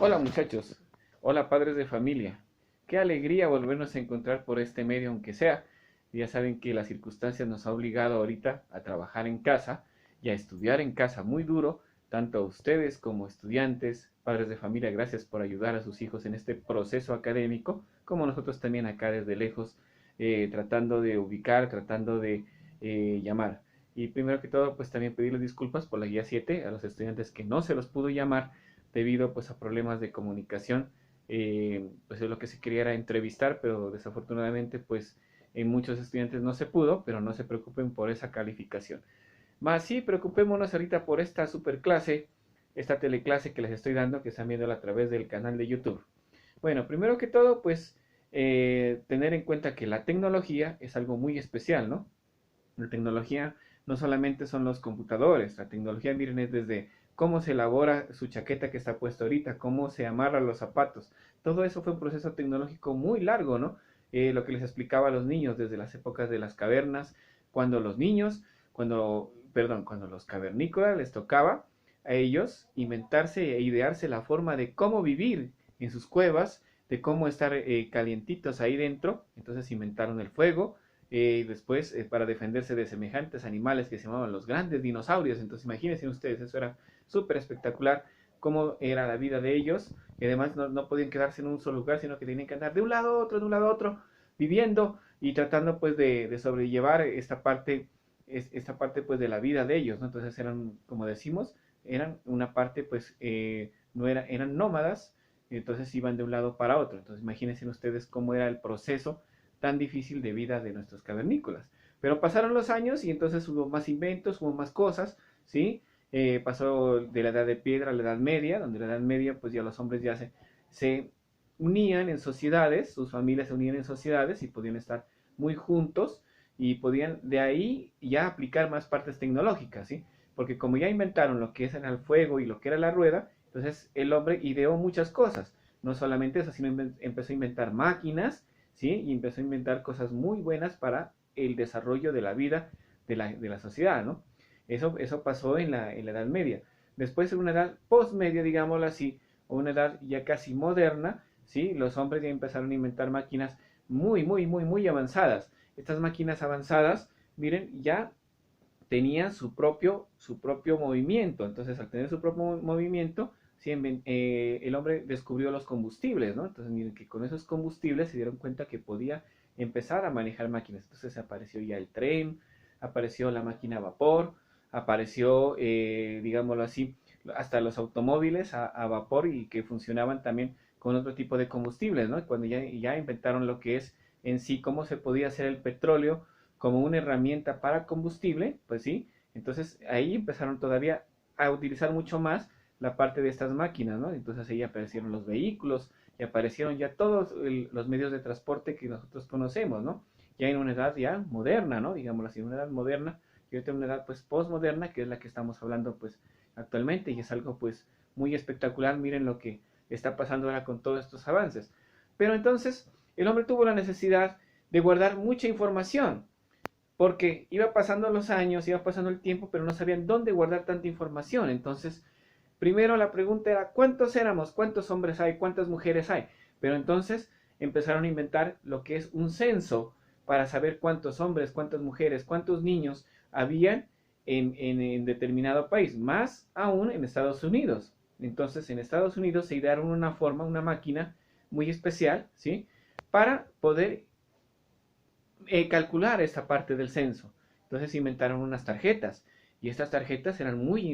Hola muchachos, hola padres de familia. Qué alegría volvernos a encontrar por este medio aunque sea. Ya saben que las circunstancias nos ha obligado ahorita a trabajar en casa y a estudiar en casa muy duro, tanto a ustedes como estudiantes, padres de familia, gracias por ayudar a sus hijos en este proceso académico, como nosotros también acá desde lejos, tratando de ubicar, tratando de llamar. Y primero que todo, pues también pedirles disculpas por la guía 7 a los estudiantes que no se los pudo llamar debido pues a problemas de comunicación. Pues lo que se quería era entrevistar, pero desafortunadamente pues en muchos estudiantes no se pudo, pero no se preocupen por esa calificación. Más sí, preocupémonos ahorita por esta super clase, esta teleclase que les estoy dando, que están viendo a través del canal de YouTube. Bueno, primero que todo, pues tener en cuenta que la tecnología es algo muy especial, ¿no? La tecnología no solamente son los computadores, la tecnología, miren, es desde cómo se elabora su chaqueta que está puesta ahorita, cómo se amarran los zapatos. Todo eso fue un proceso tecnológico muy largo, ¿no? Lo que les explicaba a los niños desde las épocas de las cavernas, cuando los niños, cuando los cavernícolas les tocaba a ellos inventarse e idearse la forma de cómo vivir en sus cuevas, de cómo estar calientitos ahí dentro. Entonces inventaron el fuego, después para defenderse de semejantes animales que se llamaban los grandes dinosaurios. Entonces imagínense ustedes, eso era súper espectacular, cómo era la vida de ellos, y además no podían quedarse en un solo lugar, sino que tenían que andar de un lado a otro, de un lado a otro, viviendo y tratando pues de sobrellevar esta parte pues de la vida de ellos, ¿no? Entonces eran, como decimos, eran una parte pues, no era, eran nómadas, entonces iban de un lado para otro. Entonces imagínense ustedes cómo era el proceso tan difícil de vida de nuestros cavernícolas. Pero pasaron los años y entonces hubo más inventos, hubo más cosas, ¿sí? Pasó de la edad de piedra a la edad media, donde la edad media pues ya los hombres ya se unían en sociedades, sus familias se unían en sociedades y podían estar muy juntos y podían de ahí ya aplicar más partes tecnológicas, ¿sí? Porque como ya inventaron lo que era el fuego y lo que era la rueda, entonces el hombre ideó muchas cosas. No solamente eso, sino empezó a inventar máquinas, ¿sí? Y empezó a inventar cosas muy buenas para el desarrollo de la vida de la sociedad, ¿no? Eso pasó en la Edad Media. Después, en una edad postmedia, digámoslo así, o una edad ya casi moderna, ¿sí? Los hombres ya empezaron a inventar máquinas muy avanzadas. Estas máquinas avanzadas, miren, ya tenían su propio movimiento. Entonces, al tener su propio movimiento, sí, el hombre descubrió los combustibles, ¿no? Entonces, miren que con esos combustibles se dieron cuenta que podía empezar a manejar máquinas. Entonces apareció ya el tren, apareció la máquina a vapor, apareció, digámoslo así, hasta los automóviles a vapor y que funcionaban también con otro tipo de combustibles, ¿no? Cuando ya inventaron lo que es en sí cómo se podía hacer el petróleo como una herramienta para combustible, pues sí, entonces ahí empezaron todavía a utilizar mucho más la parte de estas máquinas, ¿no? Entonces ahí aparecieron los vehículos y aparecieron ya todos los medios de transporte que nosotros conocemos, ¿no? Ya en una edad ya moderna, ¿no? Digámoslo así, una edad moderna y ahorita una edad pues postmoderna, que es la que estamos hablando pues actualmente y es algo pues muy espectacular. Miren lo que está pasando ahora con todos estos avances. Pero entonces el hombre tuvo la necesidad de guardar mucha información, porque iba pasando los años, iba pasando el tiempo, pero no sabían dónde guardar tanta información. Entonces, primero la pregunta era, ¿cuántos éramos? ¿Cuántos hombres hay? ¿Cuántas mujeres hay? Pero entonces empezaron a inventar lo que es un censo para saber cuántos hombres, cuántas mujeres, cuántos niños habían en determinado país, más aún en Estados Unidos. Entonces, en Estados Unidos se idearon una forma, una máquina muy especial, ¿sí? Para poder calcular esta parte del censo. Entonces inventaron unas tarjetas y estas tarjetas eran muy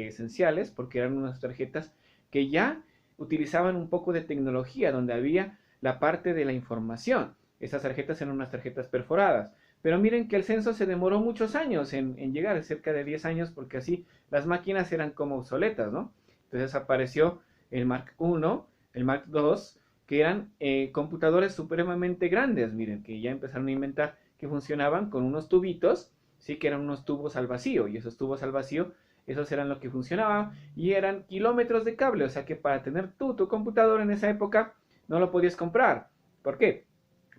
esenciales porque eran unas tarjetas que ya utilizaban un poco de tecnología donde había la parte de la información. Estas tarjetas eran unas tarjetas perforadas. Pero miren que el censo se demoró muchos años en llegar, cerca de 10 años, porque así las máquinas eran como obsoletas, ¿no? Entonces apareció el Mark I, el Mark II, que eran computadores supremamente grandes, miren, que ya empezaron a inventar que funcionaban con unos tubitos, sí, que eran unos tubos al vacío, y esos tubos al vacío, esos eran lo que funcionaba, y eran kilómetros de cable, o sea que para tener tu computador en esa época, no lo podías comprar. ¿Por qué?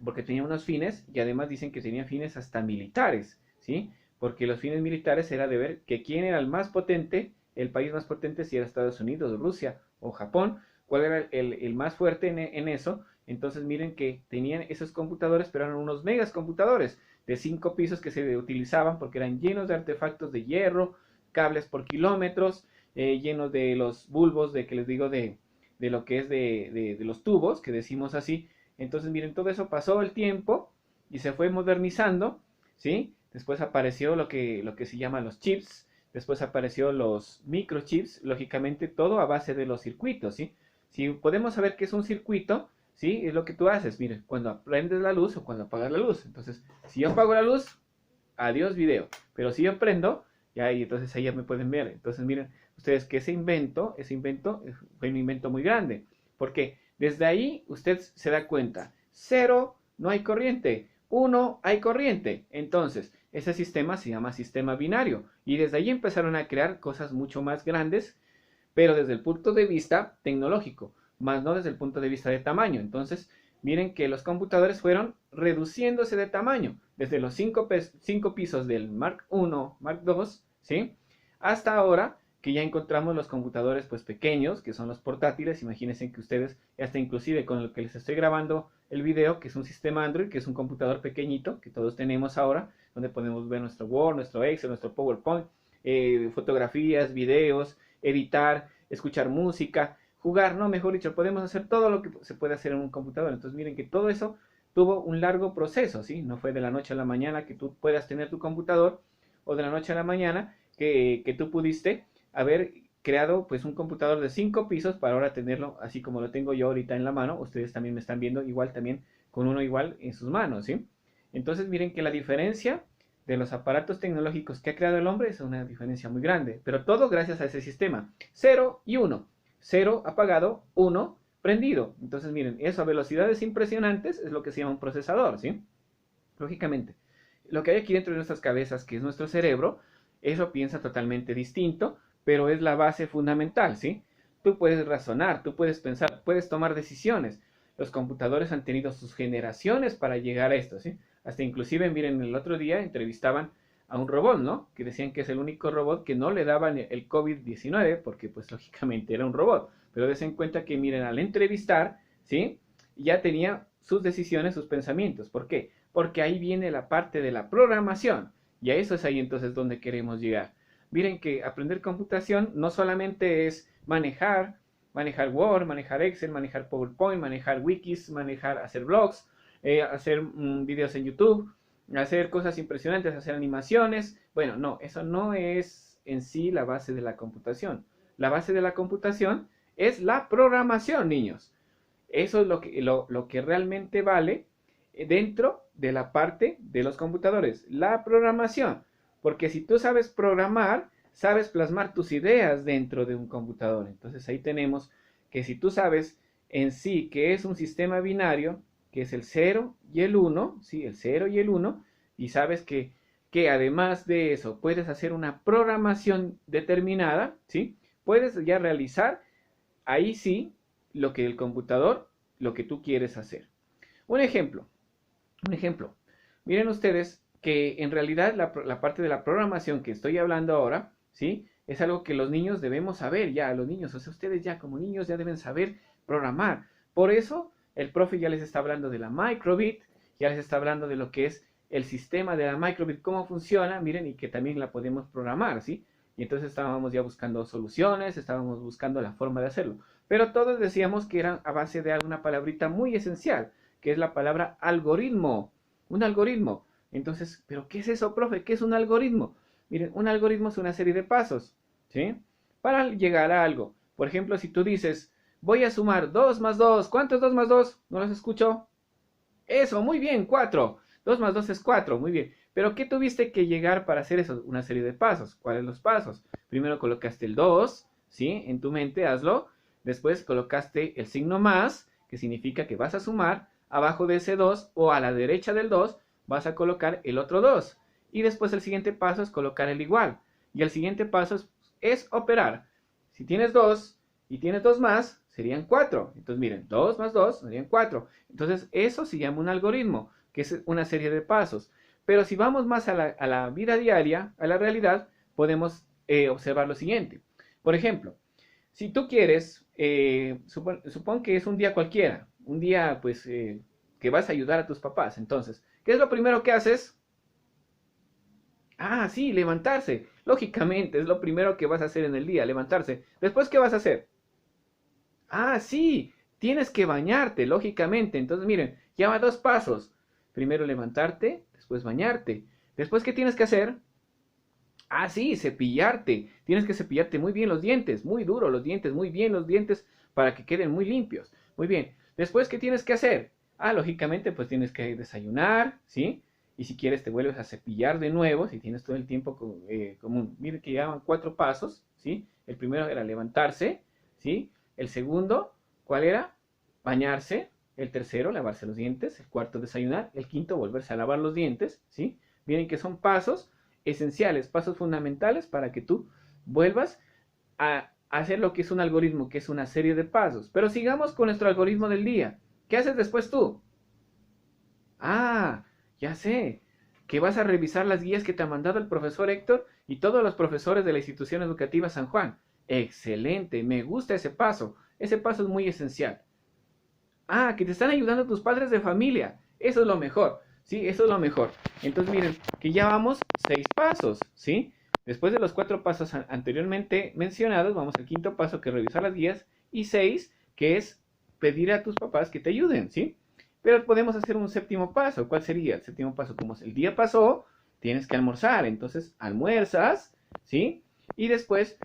Porque tenía unos fines, y además dicen que tenía fines hasta militares, ¿sí? Porque los fines militares era de ver que quién era el más potente, el país más potente, si era Estados Unidos, Rusia o Japón, ¿Cuál era el más fuerte en eso? Entonces miren que tenían esos computadores, pero eran unos megas computadores de 5 pisos que se utilizaban porque eran llenos de artefactos de hierro, cables por kilómetros, llenos de los bulbos de que les digo de lo que es de los tubos, que decimos así. Entonces miren, todo eso pasó el tiempo y se fue modernizando, ¿sí? Después apareció lo que se llama los chips, después apareció los microchips, lógicamente todo a base de los circuitos, ¿sí? Si podemos saber qué es un circuito, ¿sí? Es lo que tú haces, miren, cuando prendes la luz o cuando apagas la luz. Entonces, si yo apago la luz, adiós video. Pero si yo prendo, ya ahí, entonces ahí ya me pueden ver. Entonces, miren, ustedes que ese invento fue un invento muy grande. Porque desde ahí usted se da cuenta, cero, no hay corriente. 1, hay corriente. Entonces, ese sistema se llama sistema binario. Y desde ahí empezaron a crear cosas mucho más grandes, pero desde el punto de vista tecnológico, más no desde el punto de vista de tamaño. Entonces, miren que los computadores fueron reduciéndose de tamaño, desde los 5 pisos del Mark I, Mark II, ¿sí? Hasta ahora que ya encontramos los computadores pues pequeños, que son los portátiles. Imagínense que ustedes, hasta inclusive con lo que les estoy grabando el video, que es un sistema Android, que es un computador pequeñito, que todos tenemos ahora, donde podemos ver nuestro Word, nuestro Excel, nuestro PowerPoint, fotografías, videos, editar, escuchar música, jugar, no, mejor dicho, podemos hacer todo lo que se puede hacer en un computador. Entonces miren que todo eso tuvo un largo proceso, ¿sí? No fue de la noche a la mañana que tú puedas tener tu computador, o de la noche a la mañana que tú pudiste haber creado pues un computador de 5 pisos para ahora tenerlo así como lo tengo yo ahorita en la mano. Ustedes también me están viendo igual también con uno igual en sus manos, ¿sí? Entonces miren que la diferencia de los aparatos tecnológicos que ha creado el hombre es una diferencia muy grande, pero todo gracias a ese sistema, 0 y 1, 0 apagado, 1 prendido. Entonces miren, eso a velocidades impresionantes es lo que se llama un procesador, ¿sí? Lógicamente, lo que hay aquí dentro de nuestras cabezas, que es nuestro cerebro, eso piensa totalmente distinto, pero es la base fundamental, ¿sí? Tú puedes razonar, tú puedes pensar, puedes tomar decisiones. Los computadores han tenido sus generaciones para llegar a esto, ¿sí? Hasta inclusive, miren, el otro día entrevistaban a un robot, ¿no? Que decían que es el único robot que no le daban el COVID-19, porque pues lógicamente era un robot. Pero des en cuenta que, miren, al entrevistar, ¿sí? Ya tenía sus decisiones, sus pensamientos. ¿Por qué? Porque ahí viene la parte de la programación. Y a eso es ahí entonces donde queremos llegar. Miren que aprender computación no solamente es manejar Word, manejar Excel, manejar PowerPoint, manejar wikis, hacer blogs, hacer videos en YouTube, hacer cosas impresionantes, hacer animaciones. Bueno, no, eso no es en sí la base de la computación. La base de la computación es la programación, niños. Eso es lo que realmente vale dentro de la parte de los computadores, la programación. Porque si tú sabes programar, sabes plasmar tus ideas dentro de un computador. Entonces ahí tenemos que si tú sabes en sí que es un sistema binario, que es el 0 y el 1, ¿sí? El 0 y el 1, y sabes que además de eso puedes hacer una programación determinada, ¿sí? Puedes ya realizar ahí sí lo que el computador, lo que tú quieres hacer. Un ejemplo. Miren ustedes que en realidad la parte de la programación que estoy hablando ahora, ¿sí? Es algo que los niños debemos saber ya, los niños, o sea, ustedes ya como niños ya deben saber programar. Por eso el profe ya les está hablando de la microbit, ya les está hablando de lo que es el sistema de la microbit, cómo funciona, miren, y que también la podemos programar, ¿sí? Y entonces estábamos ya buscando soluciones, estábamos buscando la forma de hacerlo. Pero todos decíamos que eran a base de alguna palabrita muy esencial, que es la palabra algoritmo. Un algoritmo. Entonces, ¿pero qué es eso, profe? ¿Qué es un algoritmo? Miren, un algoritmo es una serie de pasos, ¿sí? Para llegar a algo. Por ejemplo, si tú dices, voy a sumar 2 más 2. ¿Cuánto es 2 más 2? ¿No los escucho? Eso, muy bien, 4. 2 más 2 es 4, muy bien. Pero ¿qué tuviste que llegar para hacer eso? Una serie de pasos. ¿Cuáles los pasos? Primero colocaste el 2, ¿sí? En tu mente, hazlo. Después colocaste el signo más, que significa que vas a sumar. Abajo de ese 2 o a la derecha del 2 vas a colocar el otro 2. Y después el siguiente paso es colocar el igual. Y el siguiente paso es operar. Si tienes 2 y tienes 2 más, serían 4. Entonces miren, 2 más 2 serían 4. Entonces eso se llama un algoritmo, que es una serie de pasos. Pero si vamos más a la vida diaria, a la realidad, podemos observar lo siguiente. Por ejemplo, si tú quieres supón que es un día cualquiera, un día pues que vas a ayudar a tus papás. Entonces, ¿qué es lo primero que haces? Ah, sí, levantarse. Lógicamente, es lo primero que vas a hacer en el día, levantarse. Después, ¿qué vas a hacer? Ah, sí, tienes que bañarte, lógicamente. Entonces, miren, lleva dos pasos. Primero levantarte, después bañarte. Después, ¿qué tienes que hacer? Ah, sí, cepillarte. Tienes que cepillarte muy bien los dientes, muy duro los dientes, muy bien los dientes para que queden muy limpios. Muy bien. Después, ¿qué tienes que hacer? Ah, lógicamente, pues tienes que desayunar, ¿sí? Y si quieres, te vuelves a cepillar de nuevo, si tienes todo el tiempo común. Mire que llevan cuatro pasos, ¿sí? El primero era levantarse, ¿sí? El segundo, ¿cuál era? Bañarse. El tercero, lavarse los dientes. El cuarto, desayunar. El quinto, volverse a lavar los dientes, ¿sí? Miren que son pasos esenciales, pasos fundamentales para que tú vuelvas a hacer lo que es un algoritmo, que es una serie de pasos. Pero sigamos con nuestro algoritmo del día. ¿Qué haces después tú? Ah, ya sé, que vas a revisar las guías que te ha mandado el profesor Héctor y todos los profesores de la institución educativa San Juan. Excelente, me gusta ese paso. Ese paso es muy esencial. Ah, que te están ayudando tus padres de familia. Eso es lo mejor. Sí, eso es lo mejor. Entonces miren, que ya vamos seis pasos, ¿sí? Después de los cuatro pasos anteriormente mencionados, vamos al quinto paso, que es revisar las guías, y seis, que es pedir a tus papás que te ayuden, ¿sí? Pero podemos hacer un séptimo paso. ¿Cuál sería? El séptimo paso, como el día pasó, tienes que almorzar. Entonces almuerzas, ¿sí? Y después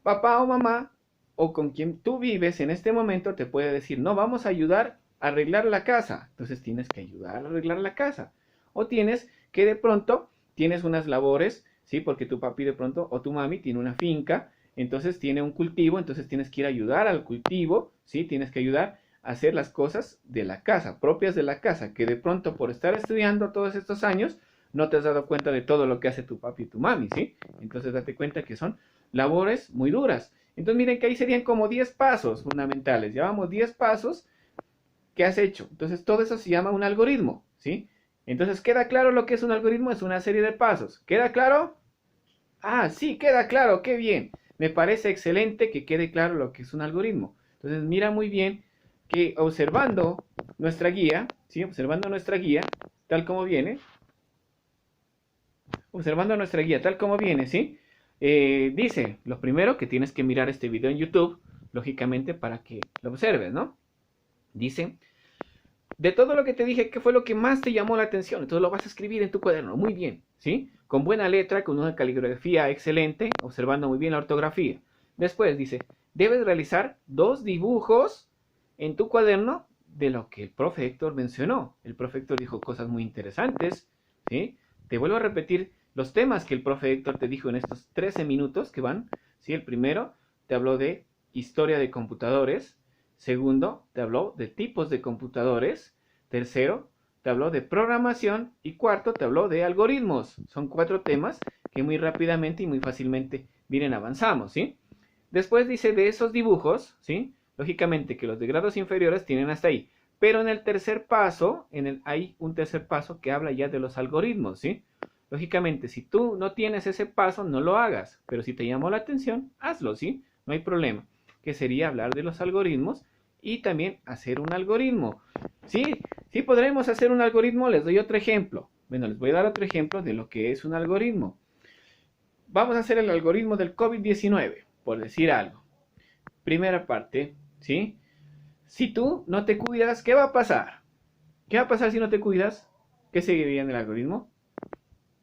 papá o mamá o con quien tú vives en este momento te puede decir, no, vamos a ayudar a arreglar la casa. Entonces tienes que ayudar a arreglar la casa. O tienes que de pronto tienes unas labores, ¿sí? Porque tu papi de pronto o tu mami tiene una finca, entonces tiene un cultivo, entonces tienes que ir a ayudar al cultivo, ¿sí? Tienes que ayudar a hacer las cosas de la casa, propias de la casa, que de pronto por estar estudiando todos estos años no te has dado cuenta de todo lo que hace tu papi y tu mami, ¿sí? Entonces date cuenta que son labores muy duras. Entonces miren que ahí serían como 10 pasos fundamentales. Llevamos 10 pasos que has hecho. Entonces todo eso se llama un algoritmo, ¿sí? Entonces, ¿queda claro lo que es un algoritmo? Es una serie de pasos. ¿Queda claro? Ah, sí, queda claro, qué bien. Me parece excelente que quede claro lo que es un algoritmo. Entonces, mira muy bien que observando nuestra guía, ¿sí? Observando nuestra guía, tal como viene, observando nuestra guía tal como viene, ¿sí? Dice, lo primero que tienes que mirar este video en YouTube, lógicamente, para que lo observes, ¿no? Dice, de todo lo que te dije, ¿qué fue lo que más te llamó la atención? Entonces lo vas a escribir en tu cuaderno, muy bien, ¿sí? Con buena letra, con una caligrafía excelente, observando muy bien la ortografía. Después dice, debes realizar dos dibujos en tu cuaderno de lo que el profe Héctor mencionó. El profe Héctor dijo cosas muy interesantes, ¿sí? Te vuelvo a repetir los temas que el profe Héctor te dijo en estos 13 minutos que van, ¿sí? El primero te habló de historia de computadores. Segundo, te habló de tipos de computadores. Tercero, te habló de programación. Y cuarto, te habló de algoritmos. Son cuatro temas que muy rápidamente y muy fácilmente, miren, avanzamos, ¿sí? Después dice de esos dibujos, ¿sí? Lógicamente que los de grados inferiores tienen hasta ahí. Pero en el tercer paso, hay un tercer paso que habla ya de los algoritmos, ¿sí? Lógicamente, si tú no tienes ese paso, no lo hagas. Pero si te llamó la atención, hazlo, ¿sí? No hay problema. Que sería hablar de los algoritmos y también hacer un algoritmo. Sí, sí podremos hacer un algoritmo. Les doy otro ejemplo. Bueno, les voy a dar otro ejemplo de lo que es un algoritmo. Vamos a hacer el algoritmo del COVID-19, por decir algo. Primera parte, ¿sí? Si tú no te cuidas, ¿qué va a pasar? ¿Qué va a pasar si no te cuidas? ¿Qué seguiría en el algoritmo?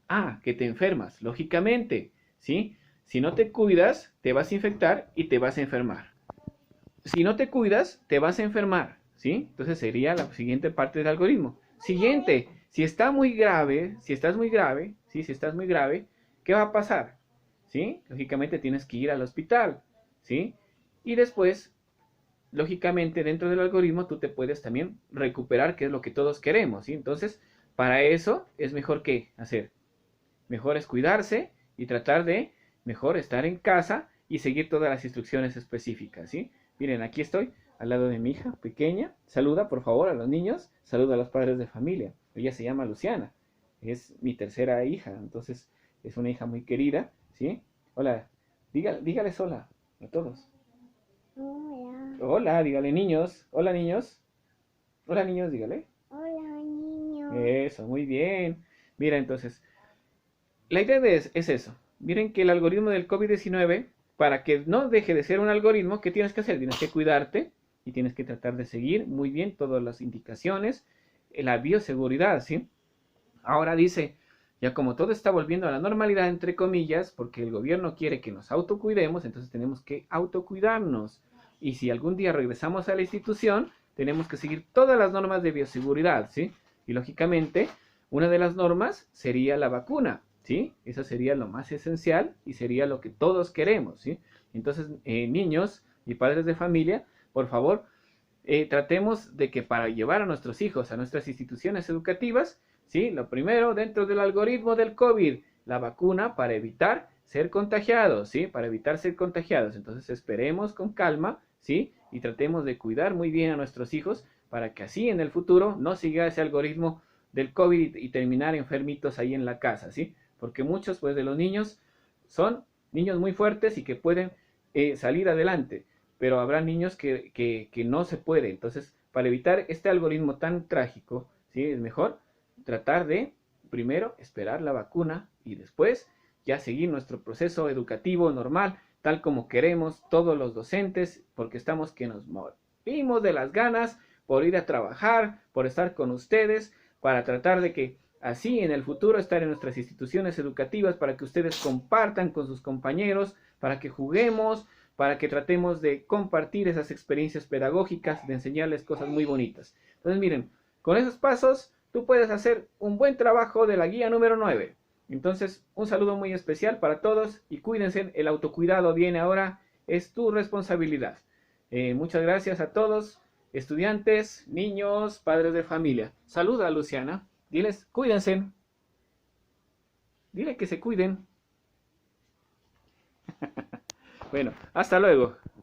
Ah, que te enfermas, lógicamente, ¿sí? Si no te cuidas, te vas a infectar y te vas a enfermar. Si no te cuidas, te vas a enfermar, ¿sí? Entonces sería la siguiente parte del algoritmo. Siguiente, si está muy grave, si estás muy grave, ¿sí? Si estás muy grave, ¿qué va a pasar? ¿Sí? Lógicamente tienes que ir al hospital, ¿sí? Y después, lógicamente, dentro del algoritmo tú te puedes también recuperar, que es lo que todos queremos, ¿sí? Entonces, para eso es mejor que hacer. Mejor es cuidarse y tratar de mejor estar en casa y seguir todas las instrucciones específicas, ¿sí? Miren, aquí estoy al lado de mi hija pequeña. Saluda, por favor, a los niños. Saluda a los padres de familia. Ella se llama Luciana. Es mi tercera hija, entonces es una hija muy querida, ¿sí? Hola, dígales hola a todos. Hola, dígale niños. Hola niños. Hola niños, dígale. Hola, niño. Eso, muy bien. Mira, entonces, la idea es eso. Miren que el algoritmo del COVID-19, para que no deje de ser un algoritmo, ¿qué tienes que hacer? Tienes que cuidarte y tienes que tratar de seguir muy bien todas las indicaciones, la bioseguridad, ¿sí? Ahora dice, ya como todo está volviendo a la normalidad, entre comillas, porque el gobierno quiere que nos autocuidemos, entonces tenemos que autocuidarnos. Y si algún día regresamos a la institución, tenemos que seguir todas las normas de bioseguridad, ¿sí? Y lógicamente, una de las normas sería la vacuna, ¿sí? Eso sería lo más esencial y sería lo que todos queremos, ¿sí? Entonces, niños y padres de familia, por favor, tratemos de que para llevar a nuestros hijos a nuestras instituciones educativas, ¿sí? Lo primero, dentro del algoritmo del COVID, la vacuna para evitar ser contagiados, ¿sí? Para evitar ser contagiados. Entonces esperemos con calma, ¿sí? Y tratemos de cuidar muy bien a nuestros hijos para que así en el futuro no siga ese algoritmo del COVID y terminar enfermitos ahí en la casa, ¿sí? Porque muchos pues de los niños son niños muy fuertes y que pueden salir adelante, pero habrá niños que no se puede. Entonces, para evitar este algoritmo tan trágico, ¿sí? Es mejor tratar de, primero, esperar la vacuna y después ya seguir nuestro proceso educativo normal, tal como queremos todos los docentes, porque estamos que nos morimos de las ganas por ir a trabajar, por estar con ustedes, para tratar de que así en el futuro estar en nuestras instituciones educativas, para que ustedes compartan con sus compañeros, para que juguemos, para que tratemos de compartir esas experiencias pedagógicas, de enseñarles cosas muy bonitas. Entonces, miren, con esos pasos tú puedes hacer un buen trabajo de la guía número 9. Entonces, un saludo muy especial para todos y cuídense, el autocuidado viene ahora, es tu responsabilidad. Muchas gracias a todos, estudiantes, niños, padres de familia. Saluda a Luciana, diles, cuídense, dile que se cuiden. Bueno, hasta luego.